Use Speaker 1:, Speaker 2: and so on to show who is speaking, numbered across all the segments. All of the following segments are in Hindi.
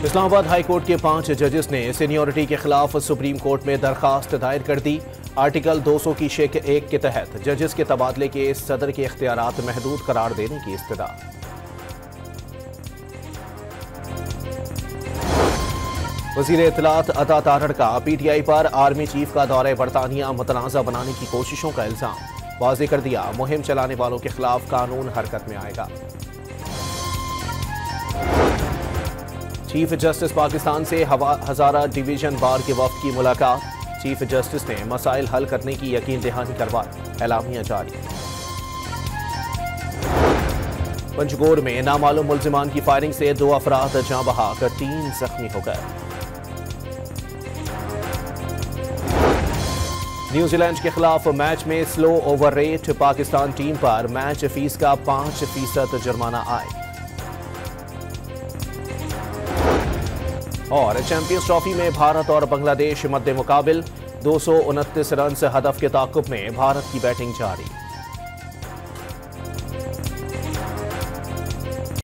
Speaker 1: इस्लामाबाद हाई कोर्ट के 5 जजेस ने सीनियरिटी के खिलाफ सुप्रीम कोर्ट में दरखास्त दायर कर दी। आर्टिकल 200 की शेक 1 के तहत जजेस के तबादले के सदर के इख्तियारात महदूद करार देने की इस्तदा। वज़ीर इत्तलात अता तारड़ का PTI पर आर्मी चीफ का दौरे बरतानिया मुतनाज़ा बनाने की कोशिशों का इल्जाम। वाज़ेह कर दिया, मुहिम चलाने वालों के खिलाफ कानून हरकत में आएगा। चीफ जस्टिस पाकिस्तान से हज़ारा डिवीजन बार के वफ्द की मुलाकात। चीफ जस्टिस ने मसाइल हल करने की यकीन दहानी करवाई। एलामिया जारी। पंजगोर में नामालूम मुल्जिमान की फायरिंग से 2 अफराद जाँ बहक 3 जख्मी हो गए। न्यूजीलैंड के खिलाफ मैच में slow over rate. Pakistan team पर मैच फीस का 5% जुर्माना आए। और चैंपियंस ट्रॉफी में भारत और बांग्लादेश मद्दे मुकाबिल 229 रन से हदफ के ताक़ुब में भारत की बैटिंग जारी।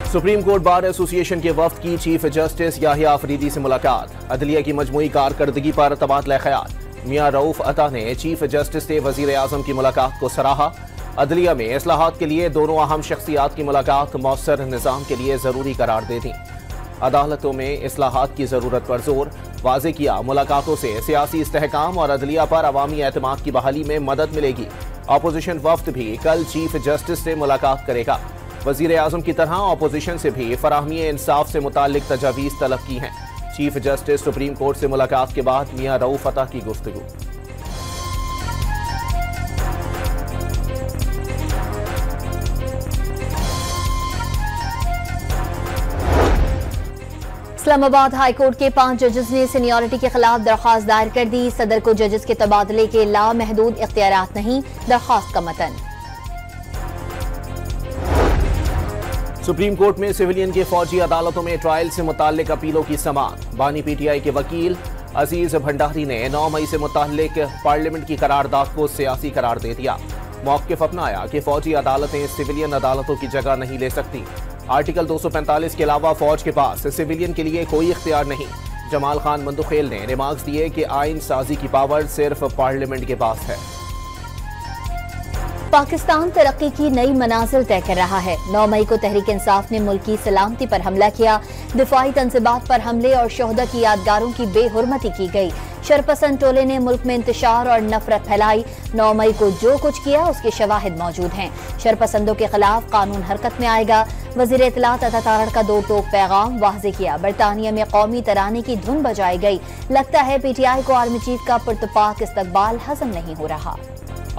Speaker 1: सुप्रीम कोर्ट बार एसोसिएशन के वफ्द की चीफ जस्टिस याहिया अफरीदी से मुलाकात। अदलिया की मजमूई कारकर्दगी पर तबादला ख्याल। मियां रऊफ अता ने चीफ जस्टिस से वजीर आजम की मुलाकात को सराहा। अदलिया में इस्लाहात के लिए दोनों अहम शख्सियात की मुलाकात मौसर निज़ाम के लिए जरूरी करार दे दी। अदालतों में इस्लाहात की जरूरत पर जोर। वाज़ेह किया, मुलाकातों से सियासी इस्तेहकाम और अदलिया पर अवामी एतमाद की बहाली में मदद मिलेगी। अपोजिशन वफ्द भी कल चीफ जस्टिस से मुलाकात करेगा। वजीर आजम की तरह अपोजिशन से भी फराहमी इंसाफ से मुताल्लिक तजावीज़ तलब की हैं। चीफ जस्टिस सुप्रीम कोर्ट से मुलाकात के बाद मियां रऊफ अता की गुफ्तगू।
Speaker 2: इस्लामाबाद हाई कोर्ट के 5 जजेस ने सीनियरिटी के खिलाफ दरखास्त दायर कर दी। सदर को जजेस के तबादले के लामहदूद इख्तियारात नहीं। दरखास्त का मतन।
Speaker 1: सुप्रीम कोर्ट में सिविलियन के फौजी अदालतों में ट्रायल से मुताल्लिक अपीलों की समाअत। बानी PTI के वकील अजीज भंडारी ने 9 मई से मुताल्लिक पार्लियामेंट की करारदाद को सियासी करार दे दिया। मौक़िफ़ अपनाया कि फौजी अदालतें सिविलियन अदालतों की जगह नहीं ले सकती। आर्टिकल 245 के अलावा फौज के पास सिविलियन के लिए कोई इख्तियार नहीं। जमाल खान मंदुखेल ने रिमार्क्स दिए कि आइन साजी की पावर सिर्फ पार्लियामेंट के पास है।
Speaker 2: पाकिस्तान तरक्की की नई मनाजिल तय कर रहा है। 9 मई को तहरीक इंसाफ ने मुल्क की सलामती पर हमला किया। दिफाई तंजीबात पर हमले और शोहदा की यादगारों की बेहुरमती की गई। शरपसंद टोले ने मुल्क में इंतशार और नफरत फैलाई। 9 मई को जो कुछ किया उसके शवाहिद मौजूद हैं। शरपसंदों के खिलाफ कानून हरकत में आएगा। वजीर इत्तलात अता तारड़ का 2 टोक पैगाम। वाज़ेह किया, बरतानिया में कौमी तराने की धुन बजाई गई। लगता है PTI को आर्मी चीफ का पुरतपाक इस्तकबाल हजम नहीं हो रहा।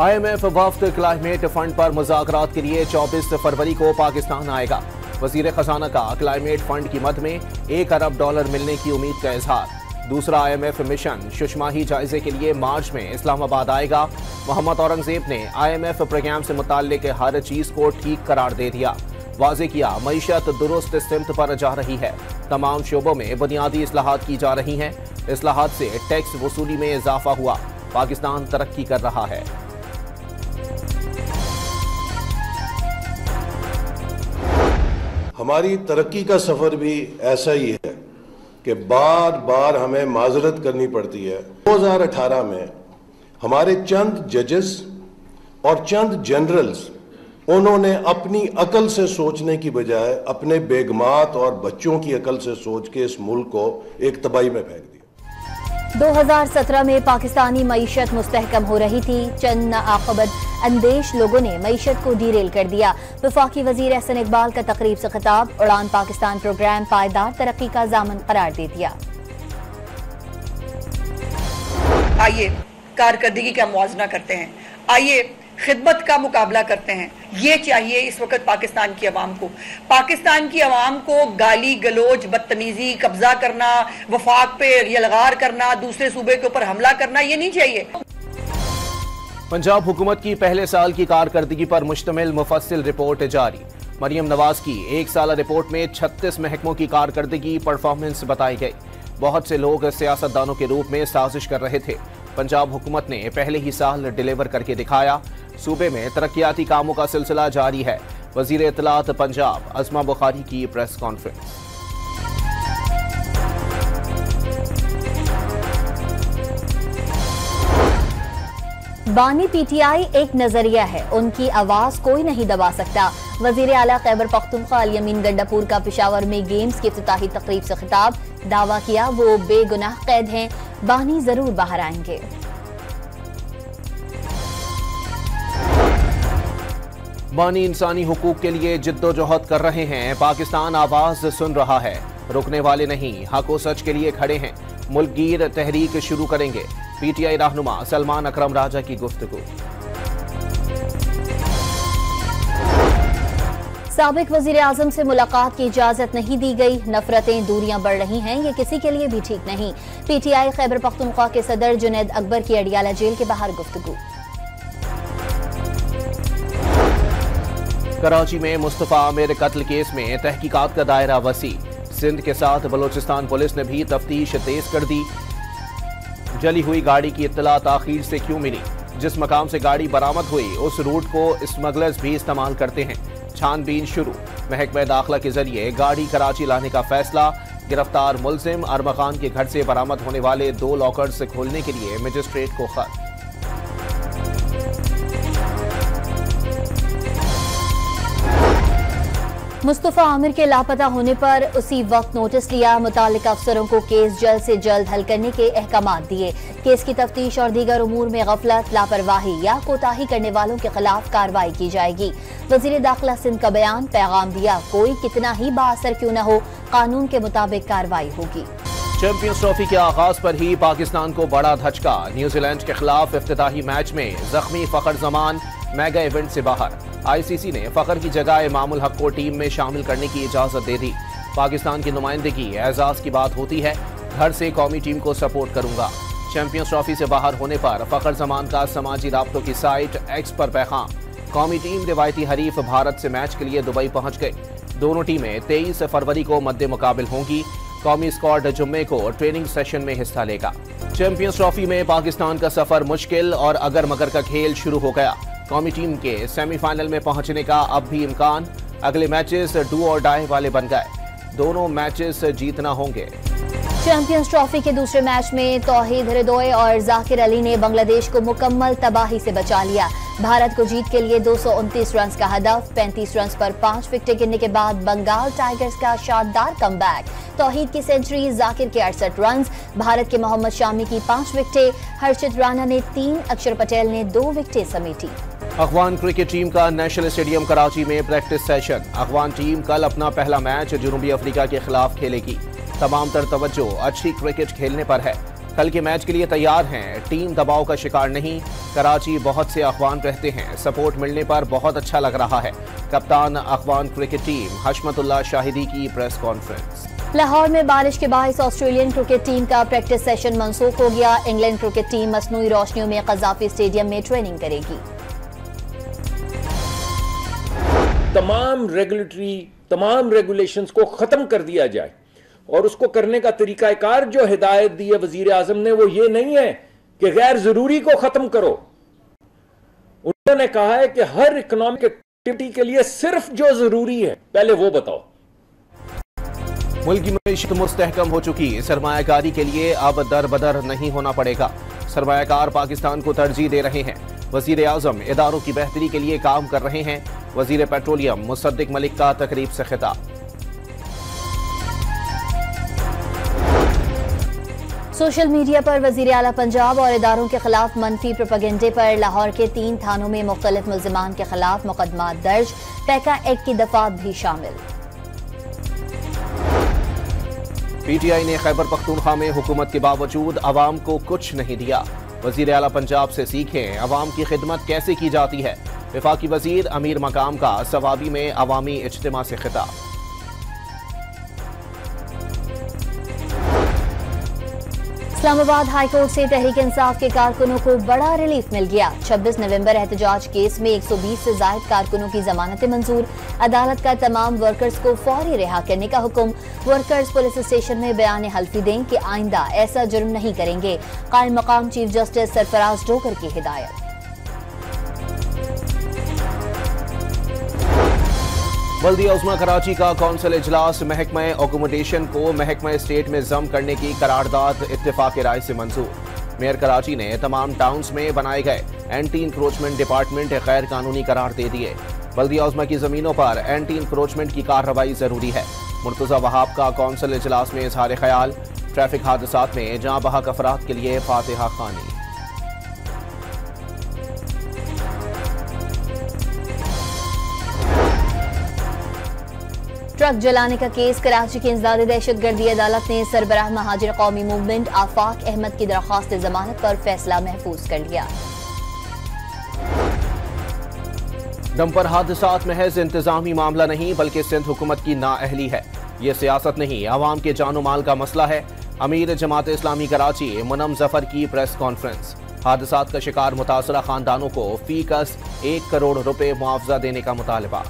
Speaker 1: IMF वफ्द क्लाइमेट फंड पर मुज़ाकरात के लिए 24 फरवरी को पाकिस्तान आएगा। वजीर खजाना का क्लाइमेट फंड की मद में $1 अरब मिलने की उम्मीद का इजहार। दूसरा IMF मिशन शुशमाही जायजे के लिए मार्च में इस्लामाबाद आएगा। मोहम्मद औरंगजेब ने IMF प्रोग्राम से मुताल्लिक हर चीज को ठीक करार दे दिया। वाज़ेह किया, मईशत दुरुस्त सिमत पर जा रही है। तमाम शोबों में बुनियादी इस्लाहात की जा रही हैं। इस्लाहात से टैक्स वसूली में इजाफा हुआ। पाकिस्तान तरक्की कर रहा है।
Speaker 3: हमारी तरक्की का सफ़र भी ऐसा ही है कि बार बार हमें माजरत करनी पड़ती है। 2018 में हमारे चंद जजेस और चंद जनरल्स, उन्होंने अपनी अकल से सोचने की बजाय अपने बेगमात और बच्चों की अकल से सोच के इस मुल्क को एक तबाही में फेंक दिया।
Speaker 2: 2017 में पाकिस्तानी मईशत मुस्तहकम हो रही थी। चंद नाआक़िबत अंदेश लोगों ने मईशत को डीरेल कर दिया। वफाकी वजीर एहसन इकबाल का तकरीब से खिताब। उड़ान पाकिस्तान प्रोग्राम पायदार तरक्की का ज़ामन करार दे दिया।
Speaker 4: आइए कारकर्दगी का मुआवजा करते हैं। आइए खिदमत का मुकाबला करते हैं। ये चाहिए इस वक्त पाकिस्तान की अवाम को। पाकिस्तान की अवाम को गाली गलोच, बदतमीजी, कब्जा करना, वफाक पे यलगार करना, दूसरे सूबे के ऊपर हमला करना, ये नहीं चाहिए।
Speaker 1: पंजाब हुकूमत की पहले साल की कारकर्दगी पर मुश्तमिल मुफस्सिल रिपोर्ट जारी। मरियम नवाज की 1 साला रिपोर्ट में 36 महकमों की कारकर्दगी परफॉर्मेंस बताई गई। बहुत से लोग सियासतदानों के रूप में साजिश कर रहे थे। पंजाब हुकूमत ने पहले ही साल डिलीवर करके दिखाया। सूबे में तरक्याती कामों का सिलसिला जारी है। वजीर इत्तलात पंजाब अज़मा बुखारी की प्रेस कॉन्फ्रेंस।
Speaker 2: बानी पीटीआई एक नजरिया है, उनकी आवाज कोई नहीं दबा सकता। वजीर आला खैबर पख्तूनख्वा अल यमीन गंडापुर का पेशावर में गेम्स की इफ्तिताही तकरीब से खिताब, दावा किया वो बेगुनाह कैद हैं, बानी जरूर बाहर आएंगे।
Speaker 1: बानी इंसानी हुकूक के लिए जिद्दोजहद कर रहे हैं, पाकिस्तान आवाज सुन रहा है, रुकने वाले नहीं, हक व सच के लिए खड़े हैं, मुल्कगीर तहरीक शुरू करेंगे। पीटीआई रहनुमा सलमान अकरम राजा की गुफ्तगू।
Speaker 2: साबिक वजीर आजम से मुलाकात की इजाजत नहीं दी गई, नफरतें दूरियां बढ़ रही हैं, ये किसी के लिए भी ठीक नहीं। पीटीआई खैबर पख्तूनख्वा के सदर जुनैद अकबर की अडियाला जेल के बाहर गुफ्तगू।
Speaker 1: कराची में मुस्तफा आमिर कत्ल केस में तहकीकात का दायरा वसी, सिंध के साथ बलोचिस्तान पुलिस ने भी तफ्तीश तेज कर दी। जली हुई गाड़ी की इत्तला ताखीर से क्यों मिली, जिस मकाम से गाड़ी बरामद हुई उस रूट को स्मगलर्स भी इस्तेमाल करते हैं, छानबीन शुरू। महकमा दाखिला के जरिए गाड़ी कराची लाने का फैसला, गिरफ्तार मुलजिम अरमखान के घर से बरामद होने वाले 2 लॉकर्स खोलने के लिए मजिस्ट्रेट को खत।
Speaker 2: मुस्तफा आमिर के लापता होने पर उसी वक्त नोटिस लिया, मुताल्लिका अफसरों को केस जल्द से जल्द हल करने के अहकामात दिए। केस की तफ्तीश और दीगर उमूर में गफलत, लापरवाही या कोताही करने वालों के खिलाफ कार्रवाई की जाएगी। वजीर दाखिला सिंध का बयान, पैगाम दिया, कोई कितना ही बाअसर क्यों न हो, कानून के मुताबिक कार्रवाई होगी।
Speaker 1: चैंपियंस ट्रॉफी के आगाज पर ही पाकिस्तान को बड़ा धचका, न्यूजीलैंड के खिलाफ इफ्तिताही मैच में जख्मी फखर जमान मेगा इवेंट से बाहर। आईसीसी ने फखर की जगह इमामुल हक को टीम में शामिल करने की इजाजत दे दी। पाकिस्तान की नुमाइंदगी एजाज की बात होती है, घर से कौमी टीम को सपोर्ट करूंगा। चैंपियंस ट्रॉफी से बाहर होने पर फखर जमान का समाजी राब्तों की साइट एक्स पर पैगाम। कौमी टीम रिवायती हरीफ भारत से मैच के लिए दुबई पहुंच गई। दोनों टीमें 23 फरवरी को मद्दे मुकाबिल होंगी। कौमी स्क्वाड जुम्मे को ट्रेनिंग सेशन में हिस्सा लेगा। चैंपियंस ट्रॉफी में पाकिस्तान का सफर मुश्किल और अगर मगर का खेल शुरू हो गया। कौमी टीम के सेमीफाइनल में पहुंचने का अब भी इम्कान। अगले मैचेस डू और डाई वाले बन गए, दोनों मैचेस जीतना होंगे।
Speaker 2: चैंपियंस ट्रॉफी के दूसरे मैच में तौहीद हृदय और जाकिर अली ने बांग्लादेश को मुकम्मल तबाही से बचा लिया। भारत को जीत के लिए 229 रन का हदफ, 35 रन पर 5 विकेटें गिरने के बाद बंगाल टाइगर्स का शानदार कमबैक। तौहीद की सेंचुरी, जाकिर के 68 रन, भारत के मोहम्मद शामी की 5 विकेटें, हर्षित राणा ने 3, अक्षर पटेल ने 2 विकेटें समेटी।
Speaker 1: अफगान क्रिकेट टीम का नेशनल स्टेडियम कराची में प्रैक्टिस सेशन। अफगान टीम कल अपना पहला मैच जनूबी अफ्रीका के खिलाफ खेलेगी। तमाम तर तवज्जो अच्छी क्रिकेट खेलने पर है। कल के मैच के लिए तैयार हैं, टीम दबाव का शिकार नहीं। कराची बहुत से अफगान रहते हैं, सपोर्ट मिलने पर बहुत अच्छा लग रहा है। कप्तान अफगान क्रिकेट टीम हशमतुल्लाह शाहिदी की प्रेस कॉन्फ्रेंस।
Speaker 2: लाहौर में बारिश के बायस ऑस्ट्रेलियन क्रिकेट टीम का प्रैक्टिस सेशन मनसूख हो गया। इंग्लैंड क्रिकेट टीम मसनूई रोशनियों में कज़ाफी स्टेडियम में ट्रेनिंग करेगी।
Speaker 5: तमाम रेगुलेशंस को खत्म कर दिया जाए, और उसको करने का तरीकाकार जो हिदायत दी है वजीर आजम ने, वो ये नहीं है कि गैर जरूरी को खत्म करो। उन्होंने कहा है कि हर इकोनॉमिक एक्टिविटी के लिए सिर्फ जो जरूरी है पहले वो बताओ।
Speaker 1: मुल्क की मईशत मुस्तहकम हो चुकी, सरमायाकारी के लिए अब दर बदर नहीं होना पड़ेगा। सरमायाकार पाकिस्तान को तरजीह दे रहे हैं। वजीर आजम इदारों की बेहतरी के लिए काम कर रहे हैं। वजीर पेट्रोलियम मुसद्दिक मलिक का तकरीब से खिताब।
Speaker 2: सोशल मीडिया पर वजीर आला पंजाब और इदारों के खिलाफ मनफी प्रोपेगेंडे पर लाहौर के 3 थानों में मुख्तलिफ मुल्जिमान के खिलाफ मुकदमा दर्ज, पैका एक्ट की दफात भी शामिल।
Speaker 1: पीटीआई ने खैबर पख्तूनख्वा में हुकूमत के बावजूद अवाम को कुछ नहीं दिया। वजीर आला पंजाब से सीखें अवाम की खिदमत कैसे की जाती है। वफाकी वजीर अमीर मकाम का सवाबी में अवामी इज्तिमा से खिताब।
Speaker 2: इस्लामाबाद हाईकोर्ट से तहरीक इंसाफ के कारकुनों को बड़ा रिलीफ मिल गया। 26 नवंबर एहतजाज केस में 120 से जायद कारकुनों की जमानतें मंजूर। अदालत का तमाम वर्कर्स को फौरी रिहा करने का हुक्म। वर्कर्स पुलिस स्टेशन में बयान हल्फी दें कि आइंदा ऐसा जुर्म नहीं करेंगे। कायम मकाम चीफ जस्टिस सरफराज डोगर की हिदायत।
Speaker 1: बल्दिया उस्मा कराची का कौंसिल इजलास महकमा अकोमोडेशन को महकमा स्टेट में जम करने की करारदाद इत्तेफाक राय से मंजूर। मेयर कराची ने तमाम टाउन्स में बनाए गए एंटी इंक्रोचमेंट डिपार्टमेंट गैर कानूनी करार दे दिए। बल्दिया उज़्मा की जमीनों पर एंटी इंक्रोचमेंट की कार्रवाई जरूरी है। मुर्तज़ा वहाब का कौंसिल इजलास में इजहार ख्याल। ट्रैफिक हादसात में जाँ बहक अफराद के लिए फातिहा खानी।
Speaker 2: ट्रक जलाने का केस कराची की इंसदादी दहशतगर्दी अदालत ने सरबराह महाजिर कौमी मूवमेंट आफाक अहमद की दरख्वास्त जमानत पर फैसला महफूज कर लिया।
Speaker 1: डंपर हादसात महज इंतजामी मामला नहीं बल्कि सिंध हुकूमत की नाअहली है। ये सियासत नहीं, आवाम के जानो माल का मसला है। अमीर जमात इस्लामी कराची मुनम जफर की प्रेस कॉन्फ्रेंस। हादसात का शिकार मुतासरा खानदानों को फीकस 1 करोड़ रुपए मुआवजा देने का मुतालबा।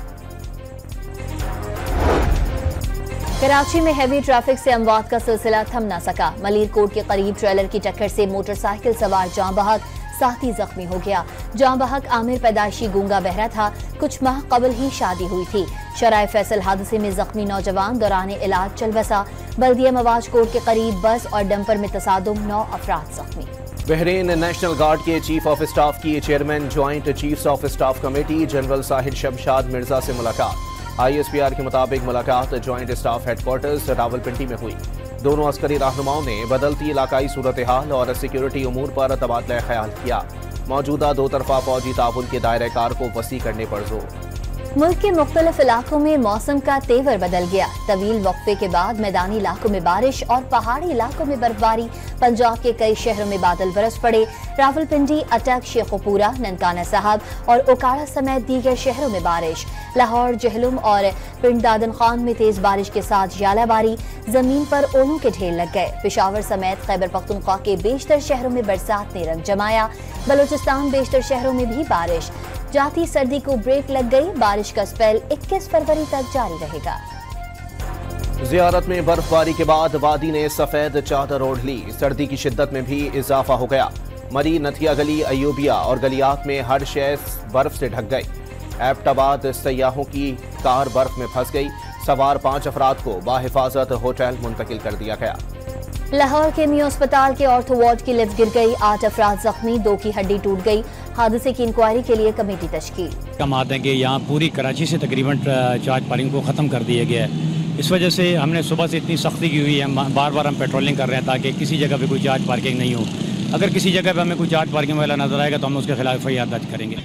Speaker 2: कराची में हैवी ट्रैफिक से अमवात का सिलसिला थम न सका। मलीरकोट के करीब ट्रेलर की टक्कर से मोटरसाइकिल सवार जाँ बहक साथी जख्मी हो गया। जाँ बहक आमिर पैदाइशी गूंगा बहरा था। कुछ माह कबल ही शादी हुई थी। शराय फैसल हादसे में जख्मी नौजवान दौरान इलाज चल बसा। बल्दिया मवाज कोट के करीब बस और डंपर में तसादुम 9 अफराद जख्मी।
Speaker 1: बहरीन नेशनल गार्ड के चीफ ऑफ स्टाफ की chairman joint chiefs of staff committee general Sahil Shamshad Mirza से मुलाकात। ISPR के मुताबिक मुलाकात ज्वाइंट स्टाफ हेडक्वार्टर्स रावलपिंडी में हुई। दोनों अस्करी रहनुमाओं ने बदलती इलाकाई सूरत हाल और सिक्योरिटी उमूर पर तबादला ख्याल किया। मौजूदा दो तरफा फौजी ताउन के दायरे कार को वसी करने पर जोर।
Speaker 2: मुल्क के मुख्तलिफ इलाकों में मौसम का तेवर बदल गया। तवील वक्फे के बाद मैदानी इलाकों में बारिश और पहाड़ी इलाकों में बर्फबारी। पंजाब के कई शहरों में बादल बरस पड़े। रावलपिंडी, अटक, शेखुपुरा, ननकाना साहब और ओकाड़ा समेत दीगर शहरों में बारिश। लाहौर, जहलुम और पिंड दादन खान में तेज बारिश के साथ यालाबारी। जमीन पर ओलों के ढेर लग गए। पेशावर समेत खैबर पख्तूनख्वा के बेशतर शहरों में बरसात ने रंग जमाया। बलूचिस्तान बेशतर शहरों में भी बारिश। जाती सर्दी को ब्रेक लग गई। बारिश का स्पेल 21 फरवरी तक जारी रहेगा।
Speaker 1: जियारत में बर्फबारी के बाद वादी ने सफेद चादर ओढ़ ली। सर्दी की शिद्दत में भी इजाफा हो गया। मरी, नथिया गली, अयूबिया और गलियात में हर शय बर्फ से ढक गई। एबटाबाद सयाहों की कार बर्फ में फंस गई। सवार 5 अफराद को बाहिफाजत होटल मुंतकिल कर दिया गया।
Speaker 2: लाहौर के मियो अस्पताल के ऑर्थो वार्ड की लिफ्ट गिर गई। 8 अफराद जख्मी, 2 की हड्डी टूट गई। हादसे की इंक्वायरी के लिए कमेटी तश्कील।
Speaker 6: हम आते हैं कि यहाँ पूरी कराची से तकरीबन चार्ज पार्किंग को ख़त्म कर दिया गया है। इस वजह से हमने सुबह से इतनी सख्ती की हुई है। बार बार हम पेट्रोलिंग कर रहे हैं ताकि किसी जगह पे कोई चार्ज पार्किंग नहीं हो। अगर किसी जगह पे हमें कोई चार्ज पार्किंग वाला नजर आएगा तो हम उसके खिलाफ FIR दर्ज करेंगे।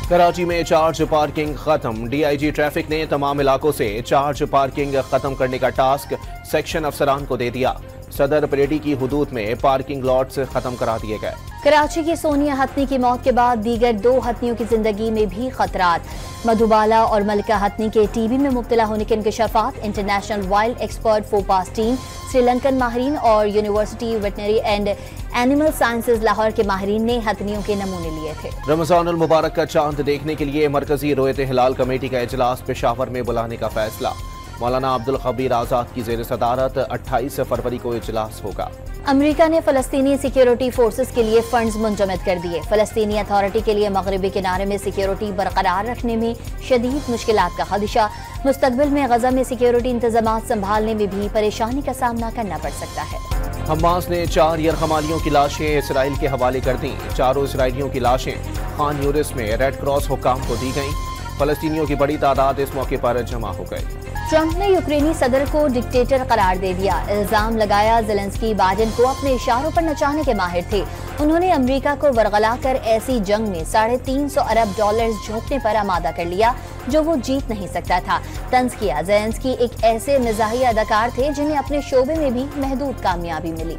Speaker 1: कराची में चार्ज पार्किंग खत्म। DIG ट्रैफिक ने तमाम इलाकों से चार्ज पार्किंग खत्म करने का टास्क सेक्शन अफसरान को दे दिया। सदर परेडी की हुदूद में पार्किंग लॉट्स खत्म करा दिए गए।
Speaker 2: कराची की सोनिया हथनी की मौत के बाद दीगर 2 हथनियों की जिंदगी में भी खतरात। मधुबाला और मलिका हथनी के TB में मुब्तला होने के इंकशाफात। इंटरनेशनल वाइल्ड एक्सपर्ट फोपास टीम, श्रीलंकन माहिरीन और university veterinary and animal sciences Lahore के माहिरीन ने हथनियों के नमूने लिए थे।
Speaker 1: रमजानुल मुबारक का चांद देखने के लिए मरकजी रोयत हिलाल कमेटी का इजलास पेशावर में बुलाने का फैसला। मौलाना अब्दुल खबीर आजाद की जेर सदारत 28 फरवरी को इजलास होगा।
Speaker 2: अमेरिका ने फलस्तीनी सिक्योरिटी फोर्सेस के लिए फंड्स मुंजमद कर दिए। फलस्तीनी अथॉरिटी के लिए मगरबी किनारे में सिक्योरिटी बरकरार रखने में शदीद मुश्किलात का खदशा। मुस्तकबिल में गजा में सिक्योरिटी इंतजामात संभालने में भी परेशानी का सामना करना पड़ सकता है।
Speaker 1: हमास ने 4 यरगमालियों की लाशें इसराइल के हवाले कर दी। चारों इसराइलियों की लाशें खान यूनिस में रेड क्रॉस हुक्काम को दी गईं। फलस्तीनियों की बड़ी तादाद इस मौके पर जमा हो गई।
Speaker 2: ट्रंप ने यूक्रेनी सदर को डिक्टेटर करार दे दिया। इल्जाम लगाया ज़ेलेंस्की बाइडेन को अपने इशारों पर नचाने के माहिर थे। उन्होंने अमेरिका को वरगलाकर ऐसी जंग में $350 अरब झोंकने पर आमादा कर लिया जो वो जीत नहीं सकता था। तंज किया ज़ेलेंस्की एक ऐसे मिजाही अदाकार थे जिन्हें अपने शोबे में भी महदूद कामयाबी मिली।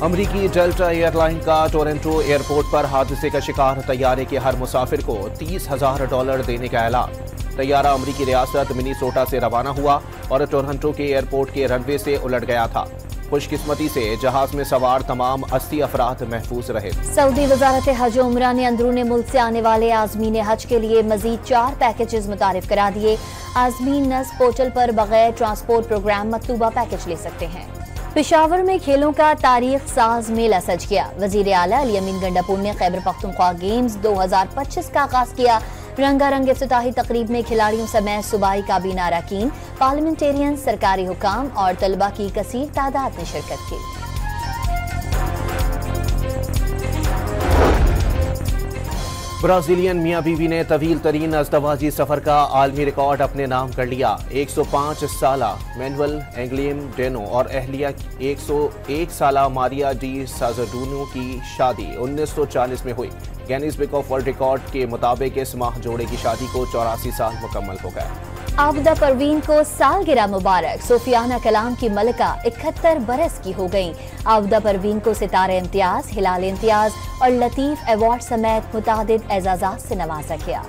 Speaker 1: अमरीकी डेल्टा एयरलाइन का टोरंटो एयरपोर्ट पर हादसे का शिकार तैयारे के हर मुसाफिर को $30,000 देने का ऐलान। तैयारा अमरीकी रियासत मिनीसोटा से रवाना हुआ और टोरंटो के एयरपोर्ट के रनवे से उलट गया था। खुशकिस्मती से जहाज में सवार तमाम 80 अफराद महफूज रहे।
Speaker 2: सऊदी वजारत हज उमरा ने अंदरूनी मुल्क से आने वाले आजमीन हज के लिए मजीद 4 पैकेजेस मुतारिफ करा दिए। आजमीन नस पोर्टल पर बगैर ट्रांसपोर्ट प्रोग्राम मतलूबा पैकेज ले सकते हैं। पेशावर में खेलों का तारीख साज मेला सज गया। वजीर आला अली अमीन गंडापुर ने खैबर पख्तूनख्वा गेम्स 2025 का आगाज किया। रंगारंग इफ्तिताही तकरीब में खिलाड़ियों समेत सूबाई काबीना अरकान, पार्लियामेंटेरियन, सरकारी हुकाम और तलबा की कसीर तादाद ने शिरकत की।
Speaker 1: ब्राजीलियन मियां बीवी ने तवील तरीन अज़दवाजी सफर का आलमी रिकॉर्ड अपने नाम कर लिया। 105 साला मैनुअल एंग्लियम डेनो और अहलिया 101 साला मारिया डी साजडूनो की शादी 1940 में हुई। Guinness book of world record के मुताबिक इस माह जोड़े की शादी को 84 साल मुकम्मल हो गए।
Speaker 2: आबदा परवीन को सालगिरह मुबारक। सूफियाना कलाम की मलिका 71 बरस की हो गईं। आबदा परवीन को सितारे इम्तियाज, हिलाल इम्तियाज और लतीफ अवार्ड समेत मुतादिद एजाज़ात से नवाजा गया।